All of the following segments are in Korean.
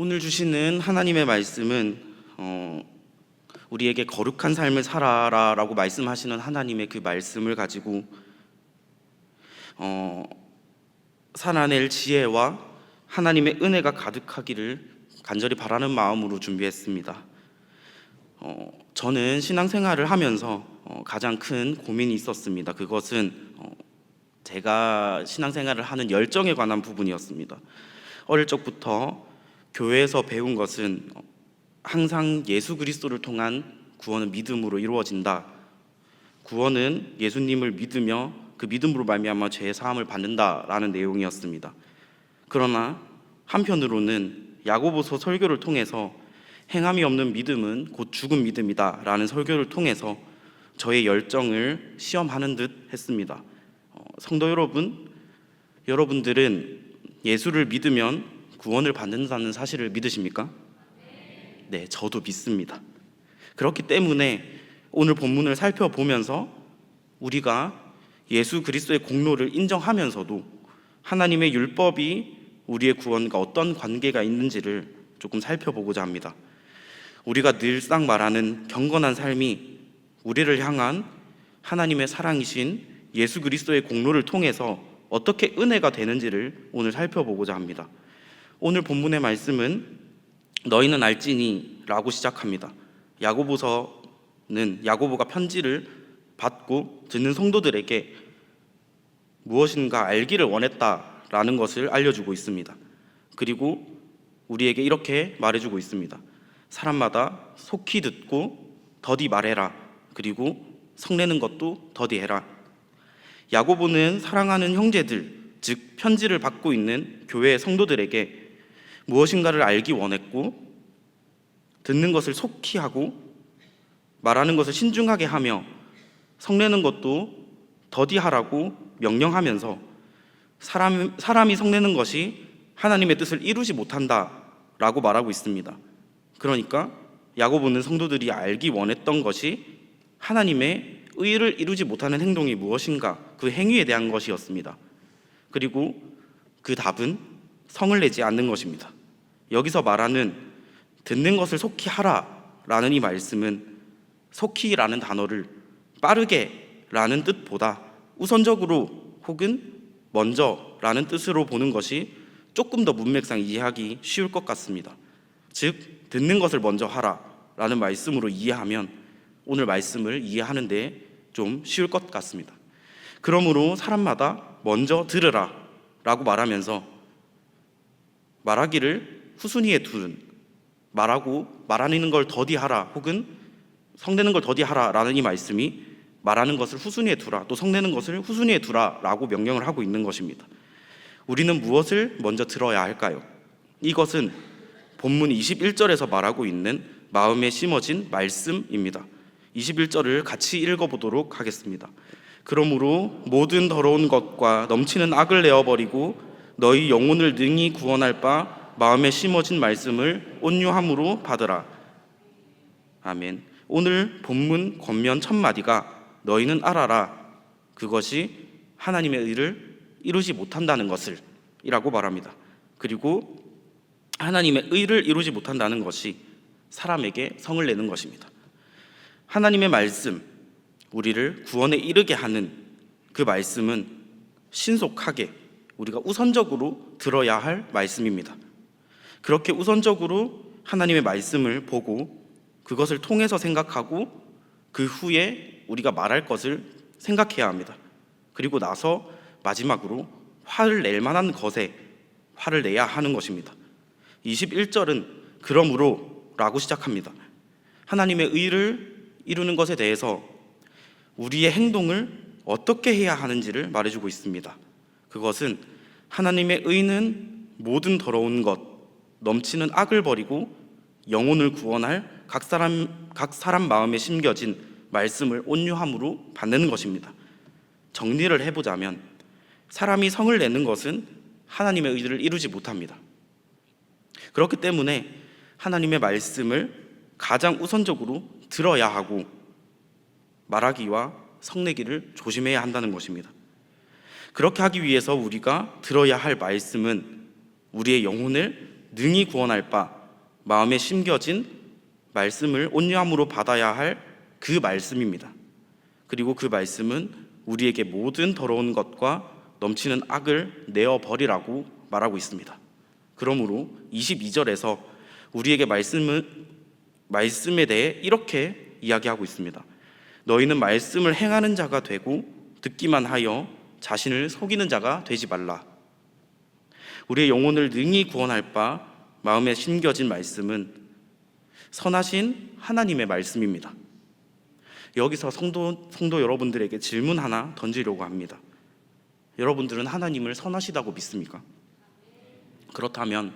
오늘 주시는 하나님의 말씀은 우리에게 거룩한 삶을 살아라 라고 말씀하시는 하나님의 그 말씀을 가지고 살아낼 지혜와 하나님의 은혜가 가득하기를 간절히 바라는 마음으로 준비했습니다. 저는 신앙생활을 하면서 가장 큰 고민이 있었습니다. 그것은 제가 신앙생활을 하는 열정에 관한 부분이었습니다. 어릴 적부터 교회에서 배운 것은 항상 예수 그리스도를 통한 구원은 믿음으로 이루어진다. 구원은 예수님을 믿으며 그 믿음으로 말미암아 죄의 사함을 받는다라는 내용이었습니다. 그러나 한편으로는 야고보서 설교를 통해서 행함이 없는 믿음은 곧 죽은 믿음이다라는 설교를 통해서 저의 열정을 시험하는 듯 했습니다. 성도 여러분, 여러분들은 예수를 믿으면 구원을 받는다는 사실을 믿으십니까? 네, 저도 믿습니다. 그렇기 때문에 오늘 본문을 살펴보면서 우리가 예수 그리스도의 공로를 인정하면서도 하나님의 율법이 우리의 구원과 어떤 관계가 있는지를 조금 살펴보고자 합니다. 우리가 늘상 말하는 경건한 삶이 우리를 향한 하나님의 사랑이신 예수 그리스도의 공로를 통해서 어떻게 은혜가 되는지를 오늘 살펴보고자 합니다. 오늘 본문의 말씀은 너희는 알지니 라고 시작합니다. 야고보가 편지를 받고 듣는 성도들에게 무엇인가 알기를 원했다라는 것을 알려주고 있습니다. 그리고 우리에게 이렇게 말해주고 있습니다. 사람마다 속히 듣고 더디 말해라. 그리고 성내는 것도 더디 해라. 야고보는 사랑하는 형제들, 즉 편지를 받고 있는 교회의 성도들에게 무엇인가를 알기 원했고 듣는 것을 속히 하고 말하는 것을 신중하게 하며 성내는 것도 더디하라고 명령하면서 사람이 성내는 것이 하나님의 뜻을 이루지 못한다라고 말하고 있습니다. 그러니까 야고보는 성도들이 알기 원했던 것이 하나님의 의를 이루지 못하는 행동이 무엇인가, 그 행위에 대한 것이었습니다. 그리고 그 답은 성을 내지 않는 것입니다. 여기서 말하는 듣는 것을 속히 하라라는 이 말씀은 속히라는 단어를 빠르게라는 뜻보다 우선적으로 혹은 먼저라는 뜻으로 보는 것이 조금 더 문맥상 이해하기 쉬울 것 같습니다. 즉 듣는 것을 먼저 하라라는 말씀으로 이해하면 오늘 말씀을 이해하는 데 좀 쉬울 것 같습니다. 그러므로 사람마다 먼저 들으라 라고 말하면서 말하기를 후순위에 두는, 말하는 걸 더디하라 혹은 성내는 걸 더디하라 라는 이 말씀이 말하는 것을 후순위에 두라, 또 성내는 것을 후순위에 두라 라고 명령을 하고 있는 것입니다. 우리는 무엇을 먼저 들어야 할까요? 이것은 본문 21절에서 말하고 있는 마음에 심어진 말씀입니다. 21절을 같이 읽어보도록 하겠습니다. 그러므로 모든 더러운 것과 넘치는 악을 내어버리고 너희 영혼을 능히 구원할 바 마음에 심어진 말씀을 온유함으로 받으라. 아멘. 오늘 본문 권면 첫 마디가 너희는 알아라. 그것이 하나님의 의를 이루지 못한다는 것을 이라고 말합니다. 그리고 하나님의 의를 이루지 못한다는 것이 사람에게 성을 내는 것입니다. 하나님의 말씀, 우리를 구원에 이르게 하는 그 말씀은 신속하게 우리가 우선적으로 들어야 할 말씀입니다. 그렇게 우선적으로 하나님의 말씀을 보고 그것을 통해서 생각하고 그 후에 우리가 말할 것을 생각해야 합니다. 그리고 나서 마지막으로 화를 낼 만한 것에 화를 내야 하는 것입니다. 21절은 그러므로 라고 시작합니다. 하나님의 의를 이루는 것에 대해서 우리의 행동을 어떻게 해야 하는지를 말해주고 있습니다. 그것은 하나님의 의는 모든 더러운 것, 넘치는 악을 버리고 영혼을 구원할 각 사람 마음에 심겨진 말씀을 온유함으로 받는 것입니다. 정리를 해보자면 사람이 성을 내는 것은 하나님의 의를 이루지 못합니다. 그렇기 때문에 하나님의 말씀을 가장 우선적으로 들어야 하고 말하기와 성내기를 조심해야 한다는 것입니다. 그렇게 하기 위해서 우리가 들어야 할 말씀은 우리의 영혼을 능히 구원할 바 마음에 심겨진 말씀을 온유함으로 받아야 할 그 말씀입니다. 그리고 그 말씀은 우리에게 모든 더러운 것과 넘치는 악을 내어버리라고 말하고 있습니다. 그러므로 22절에서 우리에게 말씀에 대해 이렇게 이야기하고 있습니다. 너희는 말씀을 행하는 자가 되고 듣기만 하여 자신을 속이는 자가 되지 말라. 우리의 영혼을 능히 구원할 바 마음에 심겨진 말씀은 선하신 하나님의 말씀입니다. 여기서 성도 여러분들에게 질문 하나 던지려고 합니다. 여러분들은 하나님을 선하시다고 믿습니까? 그렇다면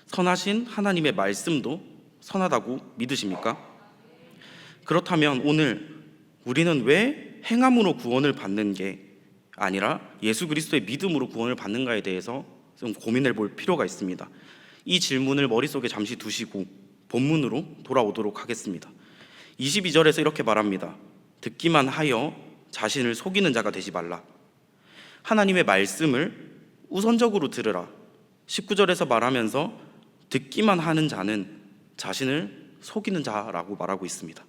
선하신 하나님의 말씀도 선하다고 믿으십니까? 그렇다면 오늘 우리는 왜 행함으로 구원을 받는 게 아니라 예수 그리스도의 믿음으로 구원을 받는가에 대해서 좀 고민해 볼 필요가 있습니다. 이 질문을 머릿속에 잠시 두시고 본문으로 돌아오도록 하겠습니다. 22절에서 이렇게 말합니다. 듣기만 하여 자신을 속이는 자가 되지 말라. 하나님의 말씀을 우선적으로 들으라. 19절에서 말하면서 듣기만 하는 자는 자신을 속이는 자라고 말하고 있습니다.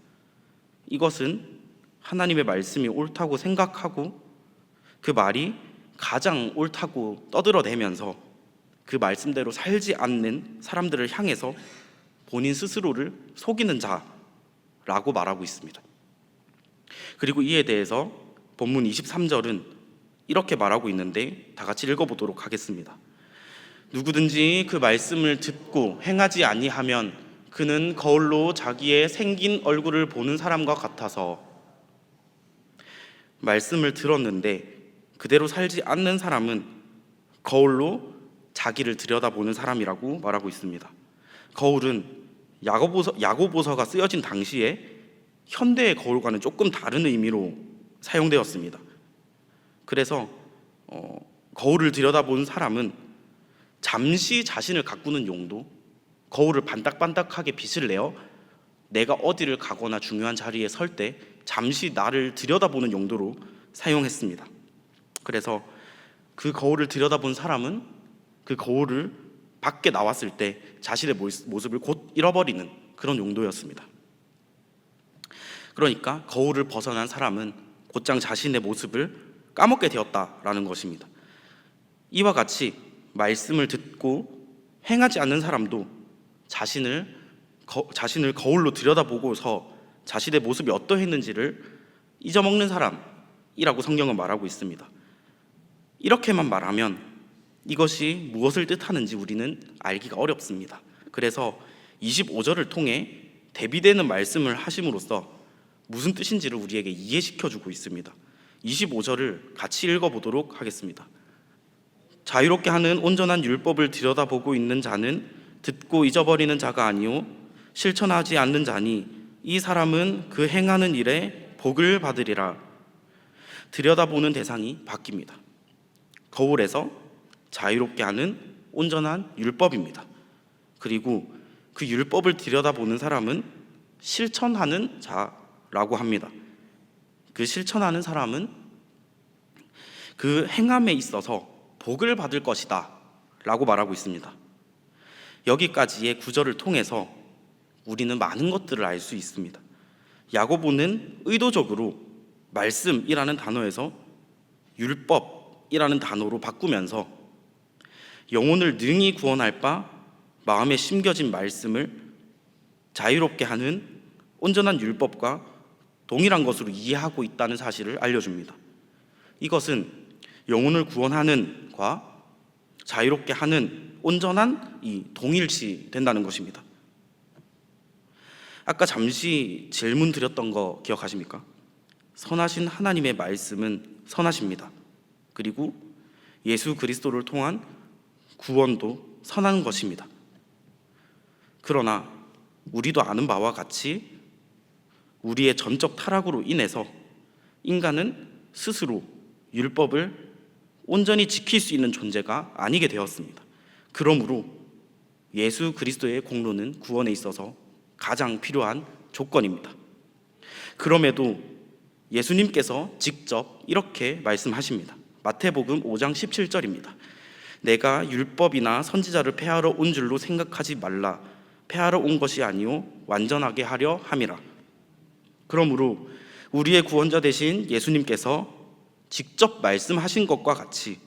이것은 하나님의 말씀이 옳다고 생각하고 그 말이 가장 옳다고 떠들어대면서 그 말씀대로 살지 않는 사람들을 향해서 본인 스스로를 속이는 자라고 말하고 있습니다. 그리고 이에 대해서 본문 23절은 이렇게 말하고 있는데 다 같이 읽어보도록 하겠습니다. 누구든지 그 말씀을 듣고 행하지 아니하면 그는 거울로 자기의 생긴 얼굴을 보는 사람과 같아서 말씀을 들었는데 그대로 살지 않는 사람은 거울로 자기를 들여다보는 사람이라고 말하고 있습니다. 거울은 야고보서가 쓰여진 당시에 현대의 거울과는 조금 다른 의미로 사용되었습니다. 그래서 거울을 들여다보는 사람은 잠시 자신을 가꾸는 용도, 거울을 반딱반딱하게 빛을 내어 내가 어디를 가거나 중요한 자리에 설 때 잠시 나를 들여다보는 용도로 사용했습니다. 그래서 그 거울을 들여다본 사람은 그 거울을 밖에 나왔을 때 자신의 모습을 곧 잃어버리는 그런 용도였습니다. 그러니까 거울을 벗어난 사람은 곧장 자신의 모습을 까먹게 되었다라는 것입니다. 이와 같이 말씀을 듣고 행하지 않는 사람도 자신을 거울로 들여다보고서 자신의 모습이 어떠했는지를 잊어먹는 사람이라고 성경은 말하고 있습니다. 이렇게만 말하면 이것이 무엇을 뜻하는지 우리는 알기가 어렵습니다. 그래서 25절을 통해 대비되는 말씀을 하심으로써 무슨 뜻인지를 우리에게 이해시켜주고 있습니다. 25절을 같이 읽어보도록 하겠습니다. 자유롭게 하는 온전한 율법을 들여다보고 있는 자는 듣고 잊어버리는 자가 아니요 실천하지 않는 자니 이 사람은 그 행하는 일에 복을 받으리라. 들여다보는 대상이 바뀝니다. 거울에서 자유롭게 하는 온전한 율법입니다. 그리고 그 율법을 들여다보는 사람은 실천하는 자라고 합니다. 그 실천하는 사람은 그 행함에 있어서 복을 받을 것이다 라고 말하고 있습니다. 여기까지의 구절을 통해서 우리는 많은 것들을 알 수 있습니다. 야고보는 의도적으로 말씀이라는 단어에서 율법이라는 단어로 바꾸면서 영혼을 능히 구원할 바 마음에 심겨진 말씀을 자유롭게 하는 온전한 율법과 동일한 것으로 이해하고 있다는 사실을 알려줍니다. 이것은 영혼을 구원하는과 자유롭게 하는 온전한 이 동일시 된다는 것입니다. 아까 잠시 질문 드렸던 거 기억하십니까? 선하신 하나님의 말씀은 선하십니다. 그리고 예수 그리스도를 통한 구원도 선한 것입니다. 그러나 우리도 아는 바와 같이 우리의 전적 타락으로 인해서 인간은 스스로 율법을 온전히 지킬 수 있는 존재가 아니게 되었습니다. 그러므로 예수 그리스도의 공로는 구원에 있어서 가장 필요한 조건입니다. 그럼에도 예수님께서 직접 이렇게 말씀하십니다. 마태복음 5장 17절입니다. 내가 율법이나 선지자를 폐하러 온 줄로 생각하지 말라. 폐하러 온 것이 아니요 완전하게 하려 함이라. 그러므로 우리의 구원자 되신 예수님께서 직접 말씀하신 것과 같이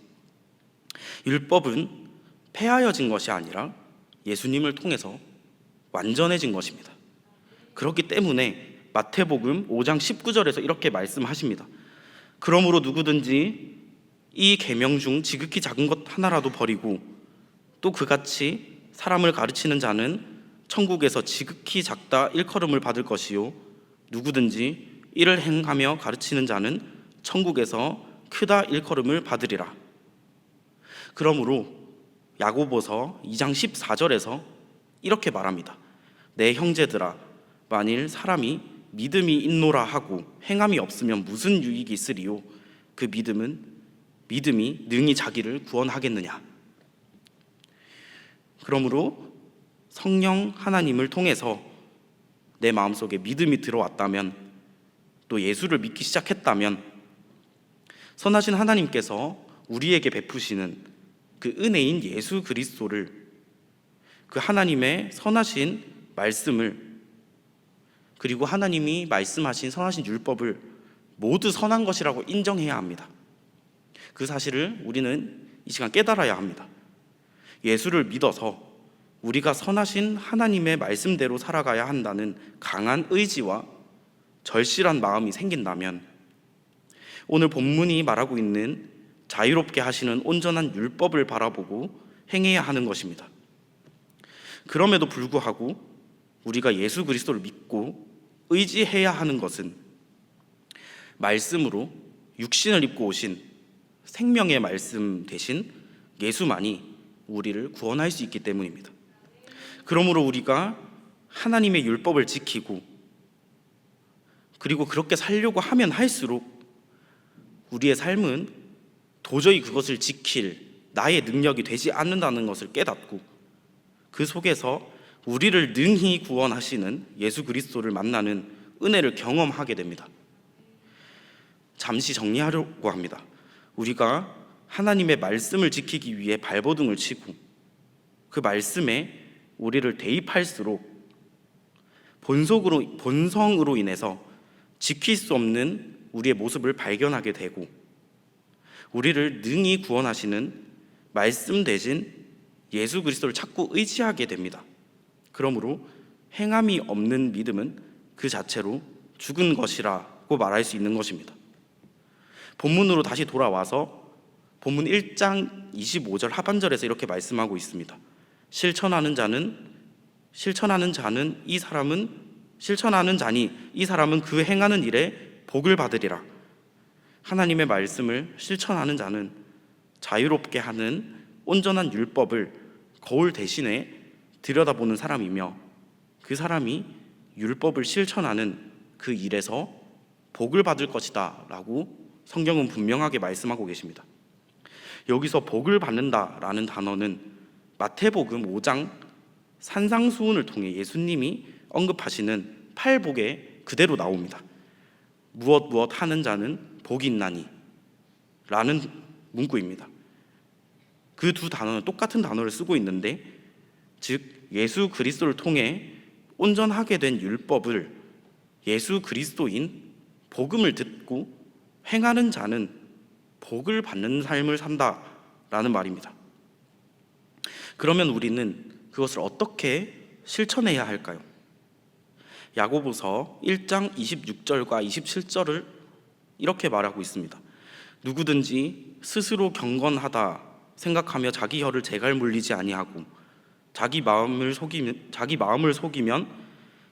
율법은 폐하여진 것이 아니라 예수님을 통해서 완전해진 것입니다. 그렇기 때문에 마태복음 5장 19절에서 이렇게 말씀하십니다. 그러므로 누구든지 이 계명 중 지극히 작은 것 하나라도 버리고 또 그같이 사람을 가르치는 자는 천국에서 지극히 작다 일컬음을 받을 것이요 누구든지 이를 행하며 가르치는 자는 천국에서 크다 일컬음을 받으리라. 그러므로 야고보서 2장 14절에서 이렇게 말합니다. 내 형제들아, 만일 사람이 믿음이 있노라 하고 행함이 없으면 무슨 유익이 있으리요? 그 믿음이 능히 자기를 구원하겠느냐? 그러므로 성령 하나님을 통해서 내 마음속에 믿음이 들어왔다면, 또 예수를 믿기 시작했다면, 선하신 하나님께서 우리에게 베푸시는 그 은혜인 예수 그리스도를, 그 하나님의 선하신 말씀을, 그리고 하나님이 말씀하신 선하신 율법을 모두 선한 것이라고 인정해야 합니다. 그 사실을 우리는 이 시간 깨달아야 합니다. 예수를 믿어서 우리가 선하신 하나님의 말씀대로 살아가야 한다는 강한 의지와 절실한 마음이 생긴다면 오늘 본문이 말하고 있는 자유롭게 하시는 온전한 율법을 바라보고 행해야 하는 것입니다. 그럼에도 불구하고 우리가 예수 그리스도를 믿고 의지해야 하는 것은 말씀으로 육신을 입고 오신 생명의 말씀 대신 예수만이 우리를 구원할 수 있기 때문입니다. 그러므로 우리가 하나님의 율법을 지키고 그리고 그렇게 살려고 하면 할수록 우리의 삶은 도저히 그것을 지킬 나의 능력이 되지 않는다는 것을 깨닫고 그 속에서 우리를 능히 구원하시는 예수 그리스도를 만나는 은혜를 경험하게 됩니다. 잠시 정리하려고 합니다. 우리가 하나님의 말씀을 지키기 위해 발버둥을 치고 그 말씀에 우리를 대입할수록 본성으로 인해서 지킬 수 없는 우리의 모습을 발견하게 되고 우리를 능히 구원하시는 말씀 대신 예수 그리스도를 자꾸 의지하게 됩니다. 그러므로 행함이 없는 믿음은 그 자체로 죽은 것이라고 말할 수 있는 것입니다. 본문으로 다시 돌아와서 본문 1장 25절 하반절에서 이렇게 말씀하고 있습니다. 실천하는 자니 이 사람은 그 행하는 일에 복을 받으리라. 하나님의 말씀을 실천하는 자는 자유롭게 하는 온전한 율법을 거울 대신에 들여다보는 사람이며 그 사람이 율법을 실천하는 그 일에서 복을 받을 것이다 라고 성경은 분명하게 말씀하고 계십니다. 여기서 복을 받는다라는 단어는 마태복음 5장 산상수훈을 통해 예수님이 언급하시는 팔복에 그대로 나옵니다. 무엇 하는 자는 복이 있나니 라는 문구입니다. 그 두 단어는 똑같은 단어를 쓰고 있는데 즉 예수 그리스도를 통해 온전하게 된 율법을 예수 그리스도인 복음을 듣고 행하는 자는 복을 받는 삶을 산다라는 말입니다. 그러면 우리는 그것을 어떻게 실천해야 할까요? 야고보서 1장 26절과 27절을 이렇게 말하고 있습니다. 누구든지 스스로 경건하다 생각하며 자기 혀를 재갈 물리지 아니하고 자기 마음을 속이면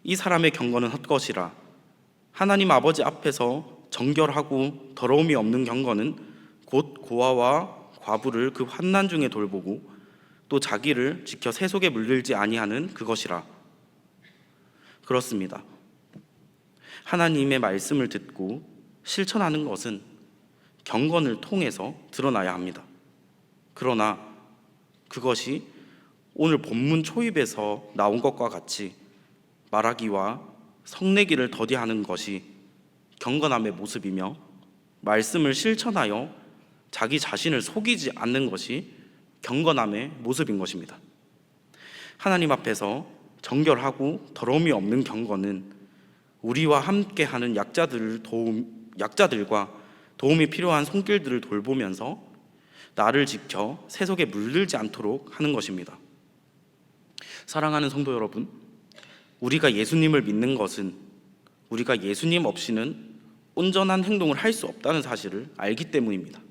이 사람의 경건은 헛것이라. 하나님 아버지 앞에서 정결하고 더러움이 없는 경건은 곧 고아와 과부를 그 환난 중에 돌보고 또 자기를 지켜 세속에 물들지 아니하는 그것이라. 그렇습니다. 하나님의 말씀을 듣고 실천하는 것은 경건을 통해서 드러나야 합니다. 그러나 그것이 오늘 본문 초입에서 나온 것과 같이 말하기와 성내기를 더디하는 것이 경건함의 모습이며 말씀을 실천하여 자기 자신을 속이지 않는 것이 경건함의 모습인 것입니다. 하나님 앞에서 정결하고 더러움이 없는 경건은 우리와 함께하는 약자들과 도움이 필요한 손길들을 돌보면서 나를 지켜 세속에 물들지 않도록 하는 것입니다. 사랑하는 성도 여러분, 우리가 예수님을 믿는 것은 우리가 예수님 없이는 온전한 행동을 할 수 없다는 사실을 알기 때문입니다.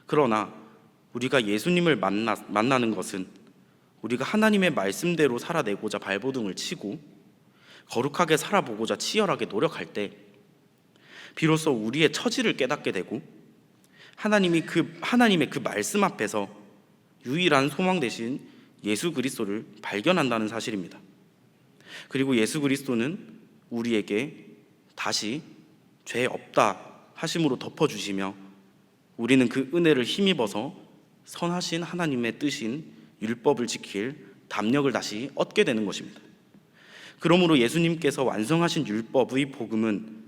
그러나 우리가 예수님을 만나는 것은 우리가 하나님의 말씀대로 살아내고자 발버둥을 치고 거룩하게 살아보고자 치열하게 노력할 때 비로소 우리의 처지를 깨닫게 되고 하나님의 그 말씀 앞에서 유일한 소망 되신 예수 그리스도를 발견한다는 사실입니다. 그리고 예수 그리스도는 우리에게 다시 죄 없다 하심으로 덮어주시며 우리는 그 은혜를 힘입어서 선하신 하나님의 뜻인 율법을 지킬 담력을 다시 얻게 되는 것입니다. 그러므로 예수님께서 완성하신 율법의 복음은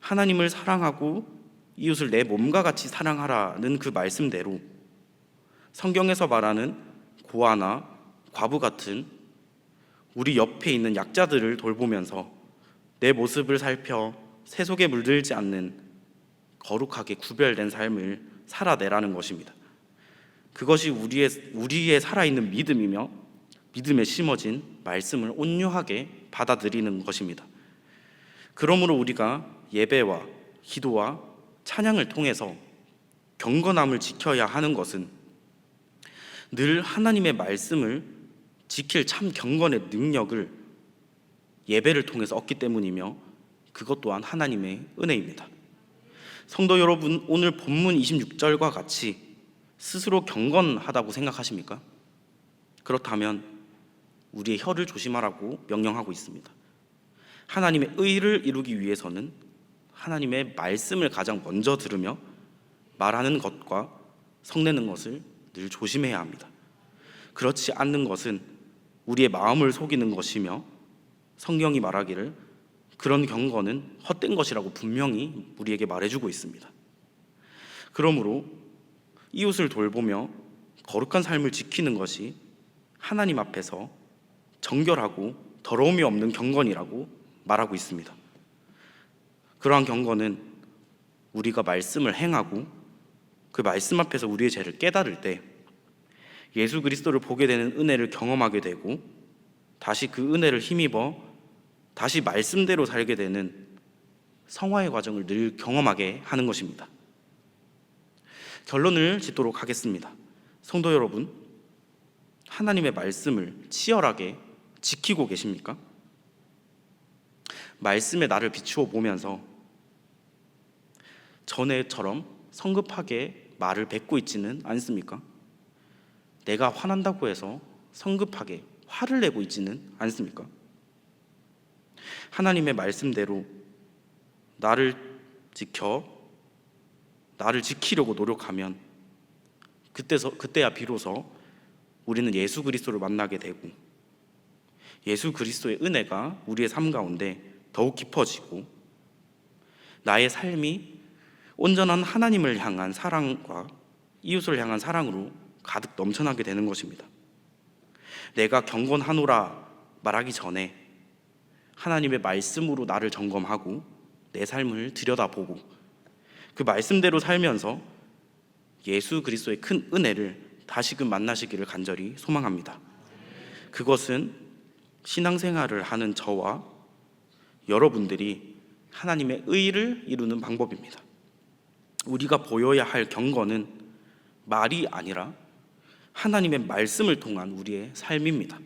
하나님을 사랑하고 이웃을 내 몸과 같이 사랑하라는 그 말씀대로 성경에서 말하는 고아나 과부 같은 우리 옆에 있는 약자들을 돌보면서 내 모습을 살펴 세속에 물들지 않는 거룩하게 구별된 삶을 살아내라는 것입니다. 그것이 우리의 살아있는 믿음이며 믿음에 심어진 말씀을 온유하게 받아들이는 것입니다. 그러므로 우리가 예배와 기도와 찬양을 통해서 경건함을 지켜야 하는 것은 늘 하나님의 말씀을 지킬 참 경건의 능력을 예배를 통해서 얻기 때문이며 그것 또한 하나님의 은혜입니다. 성도 여러분, 오늘 본문 26절과 같이 스스로 경건하다고 생각하십니까? 그렇다면 우리의 혀를 조심하라고 명령하고 있습니다. 하나님의 의를 이루기 위해서는 하나님의 말씀을 가장 먼저 들으며 말하는 것과 성내는 것을 늘 조심해야 합니다. 그렇지 않는 것은 우리의 마음을 속이는 것이며 성경이 말하기를 그런 경건은 헛된 것이라고 분명히 우리에게 말해주고 있습니다. 그러므로 이웃을 돌보며 거룩한 삶을 지키는 것이 하나님 앞에서 정결하고 더러움이 없는 경건이라고 말하고 있습니다. 그러한 경건은 우리가 말씀을 행하고 그 말씀 앞에서 우리의 죄를 깨달을 때 예수 그리스도를 보게 되는 은혜를 경험하게 되고 다시 그 은혜를 힘입어 다시 말씀대로 살게 되는 성화의 과정을 늘 경험하게 하는 것입니다. 결론을 짓도록 하겠습니다. 성도 여러분, 하나님의 말씀을 치열하게 지키고 계십니까? 말씀에 나를 비추어 보면서 전에처럼 성급하게 말을 뱉고 있지는 않습니까? 내가 화난다고 해서 성급하게 화를 내고 있지는 않습니까? 하나님의 말씀대로 나를 지키려고 노력하면 그때야 비로소 우리는 예수 그리스도를 만나게 되고 예수 그리스도의 은혜가 우리의 삶 가운데 더욱 깊어지고 나의 삶이 온전한 하나님을 향한 사랑과 이웃을 향한 사랑으로 가득 넘쳐나게 되는 것입니다. 내가 경건하노라 말하기 전에 하나님의 말씀으로 나를 점검하고 내 삶을 들여다보고 그 말씀대로 살면서 예수 그리스도의 큰 은혜를 다시금 만나시기를 간절히 소망합니다. 그것은 신앙생활을 하는 저와 여러분들이 하나님의 의를 이루는 방법입니다. 우리가 보여야 할 경건은 말이 아니라 하나님의 말씀을 통한 우리의 삶입니다.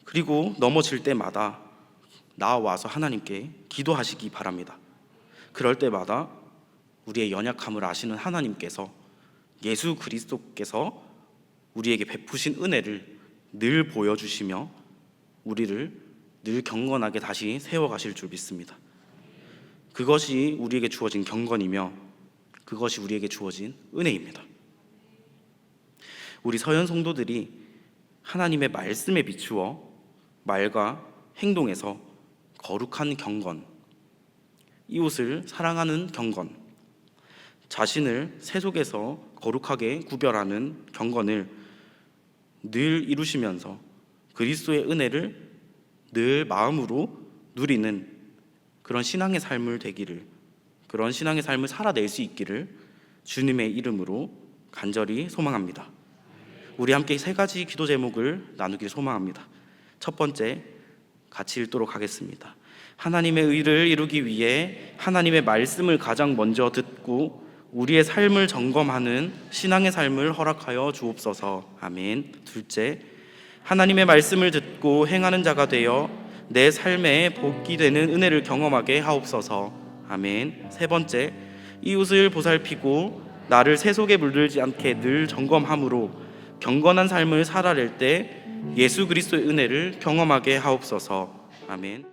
그리고 넘어질 때마다 나와서 하나님께 기도하시기 바랍니다. 그럴 때마다 우리의 연약함을 아시는 하나님께서 예수 그리스도께서 우리에게 베푸신 은혜를 늘 보여주시며 우리를 늘 경건하게 다시 세워가실 줄 믿습니다. 그것이 우리에게 주어진 경건이며 그것이 우리에게 주어진 은혜입니다. 우리 서현 성도들이 하나님의 말씀에 비추어 말과 행동에서 거룩한 경건, 이웃을 사랑하는 경건, 자신을 세속에서 거룩하게 구별하는 경건을 늘 이루시면서 그리스도의 은혜를 늘 마음으로 누리는 그런 신앙의 삶을 되기를, 그런 신앙의 삶을 살아낼 수 있기를 주님의 이름으로 간절히 소망합니다. 우리 함께 세 가지 기도 제목을 나누길 소망합니다. 첫 번째, 같이 읽도록 하겠습니다. 하나님의 의를 이루기 위해 하나님의 말씀을 가장 먼저 듣고 우리의 삶을 점검하는 신앙의 삶을 허락하여 주옵소서. 아멘. 둘째, 하나님의 말씀을 듣고 행하는 자가 되어 내 삶에 복이 되는 은혜를 경험하게 하옵소서. 아멘. 세 번째, 이웃을 보살피고 나를 세속에 물들지 않게 늘 점검함으로 경건한 삶을 살아낼 때 예수 그리스도의 은혜를 경험하게 하옵소서. 아멘.